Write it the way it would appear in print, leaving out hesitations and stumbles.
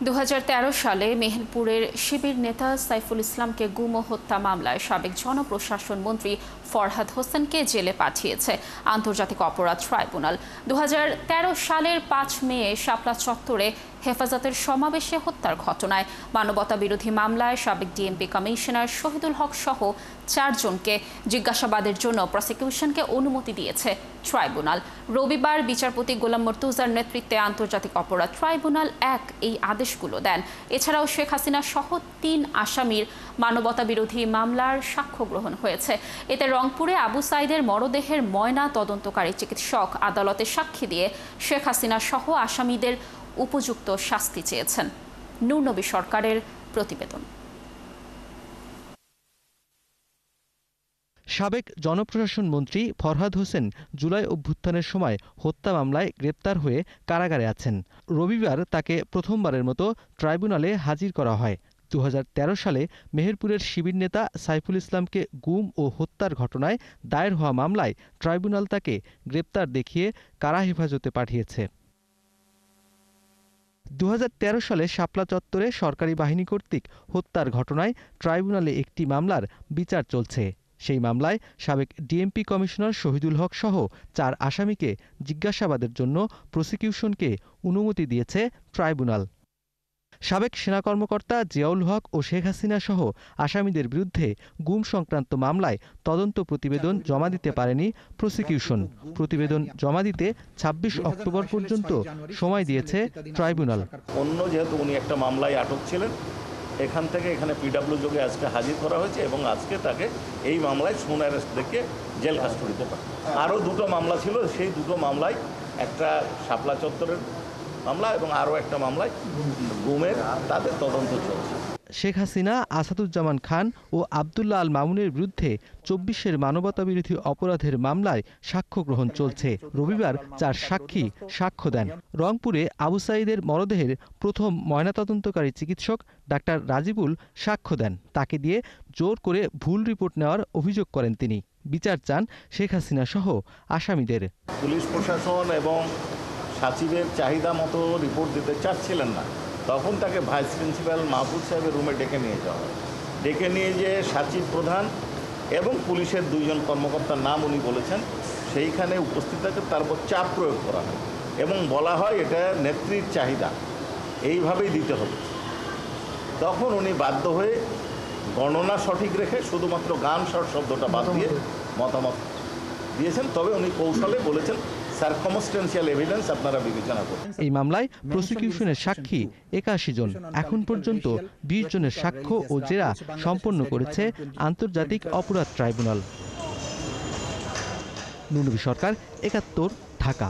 2013 সালে মেহেরপুরের শিবির নেতা সাইফুল ইসলামকে গুম ও হত্যা মামলায় সাবেক জনপ্রশাসন মন্ত্রী ফরহাদ হোসেনকে জেলে পাঠিয়েছে আন্তর্জাতিক অপরাধ ট্রাইব্যুনাল। 2013 সালের 5 মে শাপলা চত্বরে হেফাজতের সমাবেশে হত্যার ঘটনায় মানবতাবিরোধী মামলায় সাবেক ডিএমপি কমিশনার শহীদুল হক সহ 4 জনকে জিজ্ঞাসাবাদের জন্য প্রসিকিউশনকে অনুমতি দিয়েছে ট্রাইব্যুনাল। রবিবার বিচারপতি গোলাম মর্তুজার নেতৃত্বে আন্তর্জাতিক অপরাধ ট্রাইব্যুনাল 1 এই আদেশগুলো দেন। এছাড়াও শেখ হাসিনা সহ 3 আসামির মানবতাবিরোধী মামলার সাক্ষ্য গ্রহণ হয়েছে। এতে রংপুরে আবু সাইদের মরদেহের ময়না তদন্তকারী চিকিৎসক আদালতে সাক্ষী দিয়ে শেখ হাসিনা সহ আসামিদের উপযুক্ত শাস্তি চেয়েছেন। নূর নবী সরকারের প্রতিবেদন। সাবেক জনপ্রশাসন মন্ত্রী ফরহাদ হোসেন জুলাই অভ্যুত্থানের সময় হত্যা মামলায় গ্রেপ্তার হয়ে কারাগারে আছেন। রবিবার তাকে প্রথমবারের মতো ট্রাইব্যুনালে হাজির করা হয়। 2013 সালে মেহেরপুরের শিবির নেতা সাইফুল ইসলামকে গুম ও হত্যার ঘটনায় দায়ের হওয়া মামলায় ট্রাইব্যুনাল তাকে গ্রেপ্তার দেখিয়ে কারা হেফাজতে পাঠিয়েছে। 2013 সালে শাপলা চত্বরে সরকারি বাহিনী কর্তৃক হত্যার ঘটনায় ট্রাইব্যুনালে একটি মামলার বিচার চলছে। সেই মামলায় সাবেক ডিএমপি কমিশনার শহীদুল হক সহ 4 আসামিকে জিজ্ঞাসাবাদের জন্য প্রসিকিউশনকে অনুমতি দিয়েছে ট্রাইব্যুনাল। সাবেক সেনা কর্মকর্তা জিয়াউল হক ও শেখ হাসিনা সহ আসামিদের বিরুদ্ধে গুম সংক্রান্ত মামলায় তদন্ত প্রতিবেদন জমা দিতে পারেনি প্রসিকিউশন। প্রতিবেদন জমা দিতে 26 অক্টোবর পর্যন্ত সময় দিয়েছে ট্রাইব্যুনাল। অন্য যেহেতু উনি একটা মামলায় আটক ছিলেন, এখান থেকে এখানে পিডব্লিউ যোগে আজকে হাজির করা হয়েছে এবং আজকে তাকে এই মামলায় সোন অ্যারেস্ট দেখে জেল কাস্টডিতে পাঠানো। আরও 2টো মামলা ছিল, সেই 2টো মামলায় একটা শাপলা চত্বরের মামলা এবং আরও একটা মামলায় গুমের তাদের তদন্ত চলছে। শেখ হাসিনা, আসাদুজ্জামান খান ও আবদুল্লাহ আল মামুনের বিরুদ্ধে 24 মানবতাবিরোধী অপরাধের মামলায় সাক্ষ্য গ্রহণ চলছে। রবিবার 4 সাক্ষী সাক্ষ্য দেন। রংপুরে আবু সাইদের মরদেহের প্রথম ময়নাতদন্তকারী চিকিৎসক ডাক্তার রাজিবুল সাক্ষ্য দেন। তাকে দিয়ে জোর করে ভুল রিপোর্ট নেওয়ার অভিযোগ করেন তিনি। বিচার চান শেখ হাসিনা সহ আসামিদের। পুলিশ প্রশাসন এবং সাচিবের চাহিদা মতো রিপোর্ট দিতে চাচ্ছিলেন না, তখন তাকে ভাইস প্রিন্সিপাল মাহফুজ সাহেবের রুমে ডেকে নিয়ে যাওয়া হয়। ডেকে নিয়ে যেয়ে সাচিব প্রধান এবং পুলিশের 2 জন কর্মকর্তার নাম উনি বলেছেন, সেইখানে উপস্থিত থাকে, তারপর চাপ প্রয়োগ করা হয় এবং বলা হয় এটা নেত্রীর চাহিদা, এইভাবেই দিতে হবে। তখন উনি বাধ্য হয়ে গণনা সঠিক রেখে শুধুমাত্র গান শট শব্দটা বাদ দিয়ে মতামত দিয়েছেন। তবে উনি কৌশলে বলেছেন সার্কামস্টেন্সিয়াল এভিডেন্স আপনারা বিবেচনা করুন। এই মামলায় প্রসিকিউশনের সাক্ষী 81 জন। এখন পর্যন্ত 20 জনের সাক্ষ্য ও জেরা সম্পন্ন করেছে আন্তর্জাতিক অপরাধ ট্রাইব্যুনাল। নূর নবী সরকার, 71, ঢাকা।